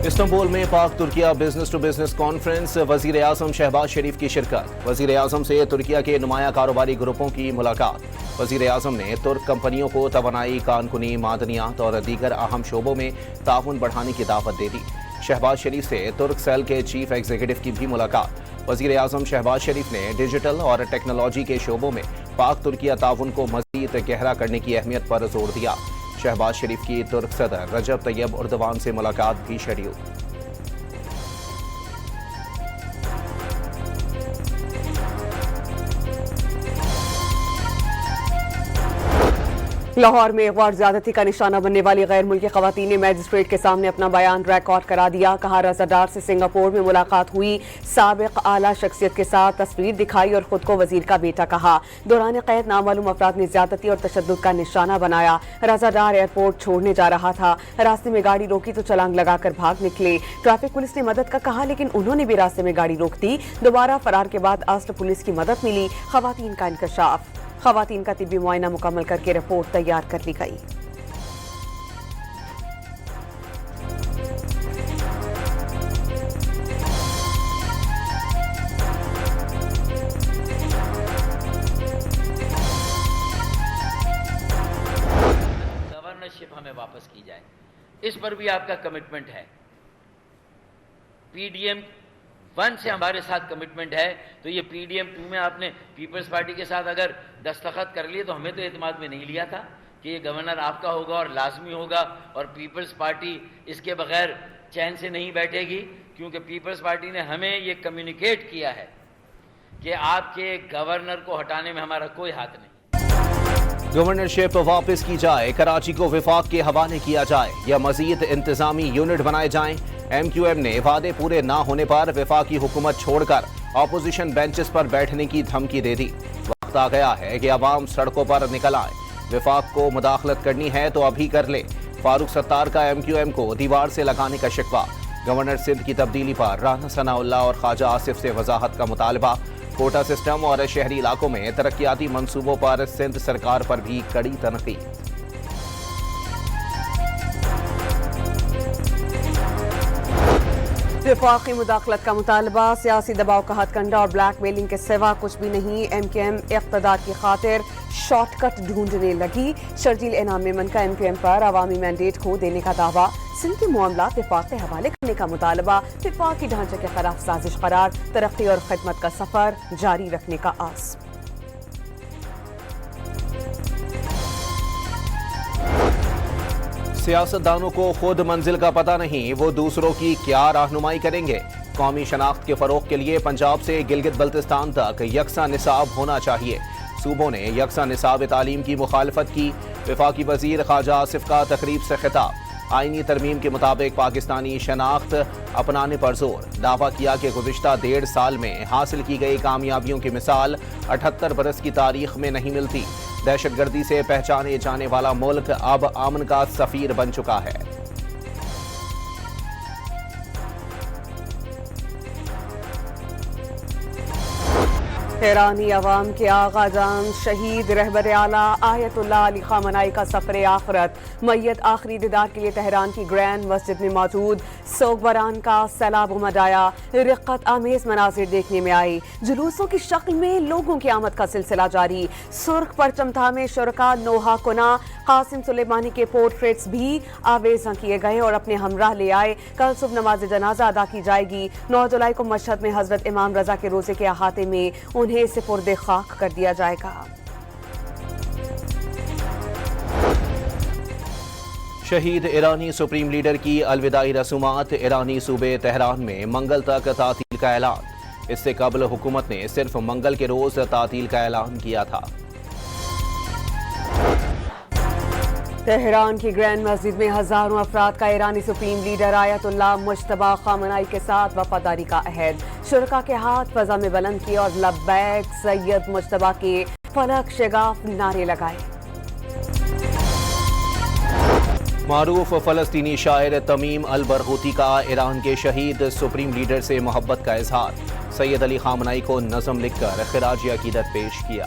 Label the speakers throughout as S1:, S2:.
S1: Istanbul میں پاک ترکیہ بزنس ٹو بزنس کانفرنس، وزیر اعظم شہباز شریف کی شرکت۔ وزیر اعظم سے ترکیہ کے نمایاں کاروباری گروپوں کی ملاقات۔ وزیر اعظم نے ترک کمپنیوں کو توانائی، کان کنی، معدنیات اور دیگر اہم شعبوں میں تعاون بڑھانے کی دعوت دے دی۔ شہباز شریف سے ترک سیل کے چیف ایگزیکٹو کی بھی ملاقات۔ وزیر اعظم شہباز شریف نے ڈیجیٹل اور ٹیکنالوجی کے شعبوں میں پاک ترکیہ تعاون کو مزید گہرا کرنے کی اہمیت پر زور دیا۔ شہباز شریف کی ترک صدر رجب طیب اردوان سے ملاقات بھی شیڈول۔
S2: لاہور میں غور زیادتی کا نشانہ بننے والی غیر ملکی خواتین نے میجسٹریٹ کے سامنے اپنا بیان ریکارڈ کرا دیا۔ کہا رضا ڈار سے سنگاپور میں ملاقات ہوئی، سابق اعلیٰ شخصیت کے ساتھ تصویر دکھائی اور خود کو وزیر کا بیٹا کہا۔ دوران قید نامعلوم افراد نے زیادتی اور تشدد کا نشانہ بنایا۔ رضا ڈار ایئرپورٹ چھوڑنے جا رہا تھا، راستے میں گاڑی روکی تو چھلانگ لگا کر بھاگ نکلے۔ ٹریفک پولیس نے مدد کا کہا لیکن انہوں نے بھی راستے میں گاڑی روک دی۔ دوبارہ فرار کے بعد اسٹ پولیس کی مدد ملی۔ خواتین کا انکشاف۔ خواتین کا طبی معائنہ مکمل کر کے رپورٹ تیار کر لی گئی۔
S3: گورنرشپ ہمیں واپس کی جائے، اس پر بھی آپ کا کمٹمنٹ ہے۔ پی ڈی ایم 1 سے ہمارے ساتھ کمٹمنٹ ہے، تو یہ پی ڈی ایم 2 میں آپ نے پیپلز پارٹی کے ساتھ اگر دستخط کر لیے تو ہمیں تو اعتماد میں نہیں لیا تھا کہ یہ گورنر آپ کا ہوگا اور لازمی ہوگا، اور پیپلز پارٹی اس کے بغیر چین سے نہیں بیٹھے گی، کیونکہ پیپلز پارٹی نے ہمیں یہ کمیونیکیٹ کیا ہے کہ آپ کے گورنر کو ہٹانے میں ہمارا کوئی ہاتھ نہیں۔
S1: گورنرشپ واپس کی جائے، کراچی کو وفاق کے حوالے کیا جائے یا مزید انتظامی یونٹ بنائے جائیں۔ ایم کیو ایم نے وعدے پورے نہ ہونے پر وفاقی حکومت چھوڑ کر اپوزیشن بینچز پر بیٹھنے کی دھمکی دے دی۔ وقت آ گیا ہے کہ عوام سڑکوں پر نکل آئے۔ وفاق کو مداخلت کرنی ہے تو ابھی کر لے۔ فاروق ستار کا ایم کیو ایم کو دیوار سے لگانے کا شکوہ۔ گورنر سندھ کی تبدیلی پر رانا ثناء اللہ اور خواجہ آصف سے وضاحت کا مطالبہ۔ کوٹا سسٹم اور شہری علاقوں میں ترقیاتی منصوبوں پر سندھ سرکار پر بھی کڑی تنقید۔
S2: وفاقی مداخلت کا مطالبہ، سیاسی دباؤ کا ہتھ کنڈا اور بلیک میلنگ کے سوا کچھ بھی نہیں۔ ایم کیو ایم اقتدار کی خاطر شارٹ کٹ ڈھونڈنے لگی۔ شرجیل انعام میمن کا ایم کیو ایم پر عوامی مینڈیٹ کھو دینے کا دعویٰ۔ سندھ کے معاملات وفاق کے حوالے کرنے کا مطالبہ۔ وفاقی ڈھانچے کے خلاف سازش قرار۔ ترقی اور خدمت کا سفر جاری رکھنے کا عزم۔
S1: سیاستدانوں کو خود منزل کا پتہ نہیں، وہ دوسروں کی کیا رہنمائی کریں گے۔ قومی شناخت کے فروغ کے لیے پنجاب سے گلگت بلتستان تک یکساں نصاب ہونا چاہیے۔ صوبوں نے یکساں نصاب تعلیم کی مخالفت کی۔ وفاقی وزیر خواجہ آصف کا تقریب سے خطاب۔ آئینی ترمیم کے مطابق پاکستانی شناخت اپنانے پر زور۔ دعویٰ کیا کہ گزشتہ 1.5 سال میں حاصل کی گئی کامیابیوں کی مثال 78 برس کی تاریخ میں نہیں ملتی۔ دہشت گردی سے پہچانے جانے والا ملک اب امن کا سفیر بن چکا ہے۔
S2: تہرانی عوام کے آغا جان شہید رہبر اعلیٰ آیت اللہ علی خامنہئی کا سفر آخرت۔ میت آخری دیدار کے لیے تہران کی گرینڈ مسجد میں موجود۔ سوگواران کا سیلاب امڈ آیا۔ رقت آمیز مناظر دیکھنے میں آئے۔ جلوسوں کی شکل میں لوگوں کی آمد کا سلسلہ جاری۔ سرخ پرچم تھامے شرکا نوحہ کنا قاسم سلیمانی کے پورٹریٹس بھی آویزاں کیے گئے اور اپنے ہمراہ لے آئے۔ کل صبح نماز جنازہ ادا کی جائے گی۔ 9 جولائی کو مشہد میں حضرت امام رضا کے روضے کے احاطے میں انہیں سپرد خاک کر دیا جائے گا۔
S1: شہید ایرانی سپریم لیڈر کی الوداعی رسومات۔ ایرانی صوبے تہران میں منگل تک تعطیل کا اعلان۔ اس سے قبل حکومت نے صرف منگل کے روز تعطیل کا اعلان کیا تھا۔
S2: تہران کی گرینڈ مسجد میں ہزاروں افراد کا ایرانی سپریم لیڈر آیت اللہ مجتبی خامنہئی کے ساتھ وفاداری کا عہد۔ شرکا کے ہاتھ فضا میں بلند کیے اور لبیک سید مجتبی کے فلک شگاف نعرے لگائے۔
S1: معروف فلسطینی شاعر تمیم البرغوثی کا ایران کے شہید سپریم لیڈر سے محبت کا اظہار۔ سید علی خامنہئی کو نظم لکھ کر خراج عقیدت پیش کیا۔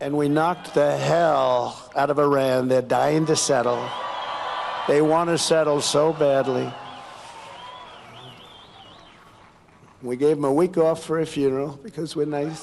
S4: And we knocked the hell out of Iran. They're dying to settle. They want to settle so badly. We gave them a week off for a funeral because we're nice.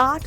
S2: 8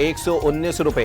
S1: ₹119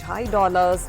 S2: $2.5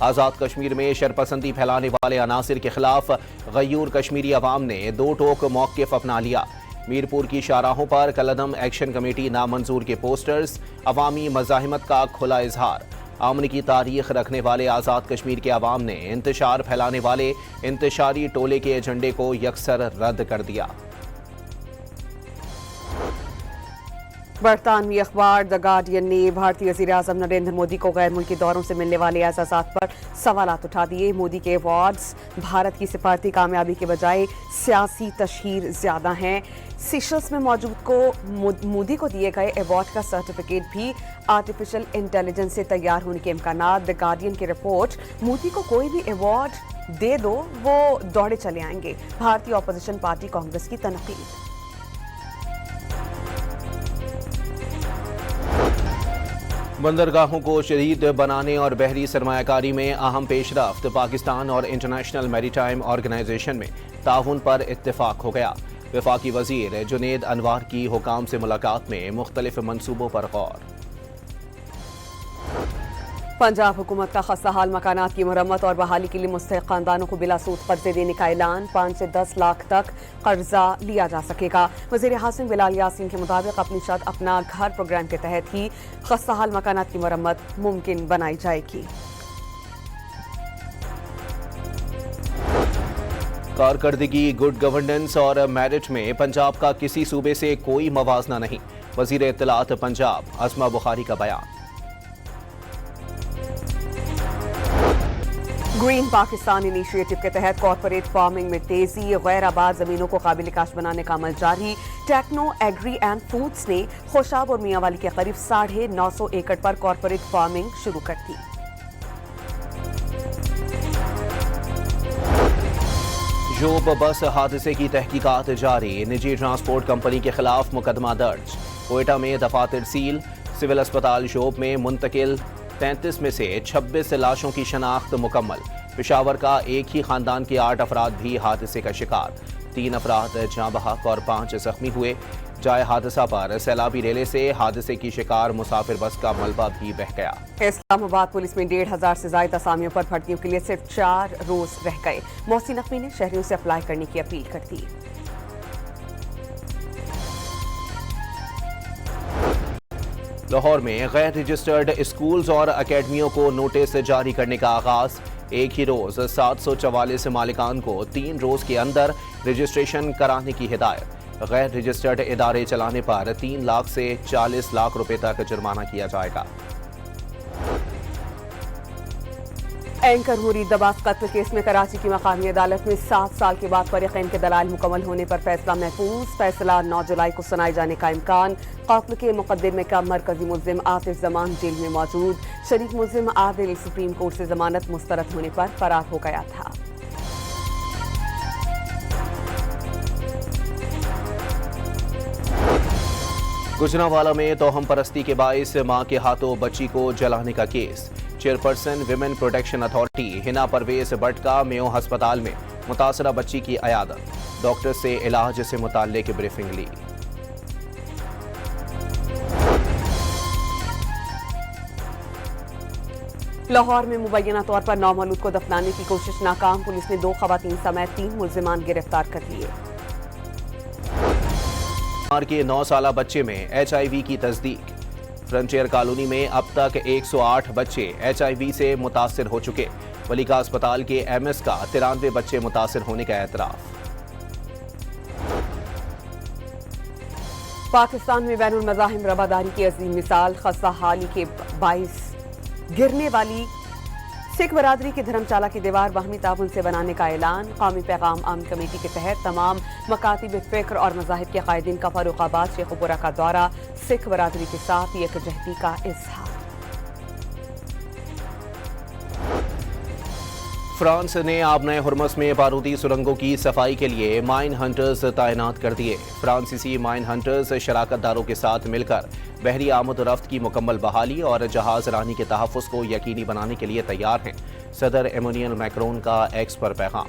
S1: Azad Kashmir میں شرپسندی پھیلانے والے عناصر کے خلاف غیور کشمیری عوام نے دو ٹوک موقف اپنا لیا۔ میرپور کی شاہراہوں پر کالعدم ایکشن کمیٹی نامنظور کے پوسٹرز، عوامی مزاحمت کا کھلا اظہار۔ امن کی تاریخ رکھنے والے آزاد کشمیر کے عوام نے انتشار پھیلانے والے انتشاری ٹولے کے ایجنڈے کو یکسر رد کر دیا۔
S2: برطانوی اخبار دی گارڈین نے بھارتی وزیر اعظم نریندر مودی کو غیر ملکی دوروں سے ملنے والے اعزازات پر سوالات اٹھا دیے۔ مودی کے ایوارڈز بھارت کی سفارتی کامیابی کے بجائے سیاسی تشہیر زیادہ ہیں۔ سیشلز میں مودی کو دیے گئے ایوارڈ کا سرٹیفکیٹ بھی آرٹیفیشل انٹیلیجنس سے تیار ہونے کے امکانات۔ دی گارڈین کی رپورٹ، مودی کو کوئی بھی ایوارڈ دے دو وہ دوڑے چلے آئیں گے، بھارتی اپوزیشن پارٹی کانگریس کی تنقید۔
S1: بندرگاہوں کو شدید بنانے اور بحری سرمایہ کاری میں اہم پیش رفت، پاکستان اور انٹرنیشنل میری ٹائم آرگنائزیشن میں تعاون پر اتفاق ہو گیا۔ وفاقی وزیر جنید انوار کی حکام سے ملاقات میں مختلف منصوبوں پر غور۔
S2: پنجاب حکومت کا خستہ حال مکانات کی مرمت اور بحالی کے لیے مستحق خاندانوں کو بلا سود قرضے دینے کا اعلان۔ 5 سے 10 لاکھ تک قرضہ لیا جا سکے گا۔ وزیر حاصل بلال یاسین کے مطابق اپنی چھت اپنا گھر پروگرام کے تحت ہی خستہ حال مکانات کی مرمت ممکن بنائی جائے گی۔
S1: کارکردگی، گڈ گورننس اور میرٹ میں پنجاب کا کسی صوبے سے کوئی موازنہ نہیں، وزیر اطلاعات پنجاب عظمہ بخاری کا بیان۔
S2: گرین پاکستان انیشیٹو کے تحت کارپوریٹ فارمنگ میں تیزی، غیر آباد زمینوں کو قابل کاشت بنانے کا عمل جاری۔ ٹیکنو ایگری اینڈ فوڈز نے خوشاب اور میاں والی کے قریب 950 ایکڑ پر کارپوریٹ فارمنگ شروع کر دی۔
S1: جوب بس حادثے کی تحقیقات جاری، نجی ٹرانسپورٹ کمپنی کے خلاف مقدمہ درج۔ کوئٹہ میں دفاتر سیل، سول اسپتال جوب میں منتقل 33 میں سے 26 لاشوں کی شناخت مکمل۔ پشاور کا ایک ہی خاندان کے 8 افراد بھی حادثے کا شکار، 3 افراد جاں بحق اور 5 زخمی ہوئے۔ جائے حادثہ پر سیلابی ریلے سے حادثے کی شکار مسافر بس کا ملبہ بھی بہہ گیا۔
S2: اسلام آباد پولیس میں 1,500 سے زائد اسامیوں پر بھرتیوں کے لیے صرف 4 روز رہ گئے۔ محسن نقوی نے شہریوں سے اپلائی کرنے کی اپیل کر دی۔
S1: لاہور میں غیر رجسٹرڈ اسکولز اور اکیڈمیوں کو نوٹس جاری کرنے کا آغاز۔ ایک ہی روز 744 مالکان کو 3 روز کے اندر رجسٹریشن کرانے کی ہدایت۔ غیر رجسٹرڈ ادارے چلانے پر 3 لاکھ سے 40 لاکھ روپے تک جرمانہ کیا جائے گا۔
S2: اینکر مرید عباس قتل کیس میں کراچی کی مقامی عدالت میں 7 سال کے بعد فریقین کے دلائل مکمل ہونے پر فیصلہ محفوظ۔ فیصلہ 9 جولائی کو سنائے جانے کا امکان۔ قتل کے مقدمے کا مرکزی ملزم عاطف زمان جیل میں موجود، شریک ملزم عادل سپریم کورٹ سے ضمانت مسترد ہونے پر فرار ہو گیا تھا۔
S1: گجرانوالہ میں توہم پرستی کے باعث ماں کے ہاتھوں بچی کو جلانے کا case. Chairperson women protection authority ہنا پرویز بٹ کا میو ہسپتال میں متاثرہ بچی کی عیادت، ڈاکٹر سے علاج سے متعلق بریفنگ لی۔
S2: لاہور میں مبینہ طور پر نومولود کو دفنانے کی کوشش ناکام، پولیس نے 2 خواتین سمیت 3 ملزمان گرفتار کر لیے۔
S1: کے 9 سالہ بچے میں HIV کی تصدیق۔ فرنٹیئر کالونی میں اب تک 108 بچے HIV سے متاثر ہو چکے۔ ولیکا اسپتال کے MS کا 93 بچے متاثر ہونے کا اعتراف۔
S2: پاکستان میں بین المذاہب رواداری کی عظیم مثال، خستہ حالی کے باعث گرنے والی سکھ برادری کی دھرم چالہ کی دیوار باہمی تعاون سے بنانے کا اعلان۔ قومی پیغام عام کمیٹی کے تحت تمام مکاتب فکر اور مذاہب کے قائدین کا فاروق آباد شیخ پورہ کا دورہ، سکھ برادری کے ساتھ یکجہتی کا اظہار۔
S1: فرانس نے آبنائے ہرمس میں بارودی سرنگوں کی صفائی کے لیے مائن ہنٹرز تعینات کر دیے۔ فرانسیسی مائن ہنٹرز شراکت داروں کے ساتھ مل کر بحری آمد و رفت کی مکمل بحالی اور جہاز رانی کے تحفظ کو یقینی بنانے کے لیے تیار ہیں۔ صدر ایمانوئل میکرون کا ایکس پر پیغام۔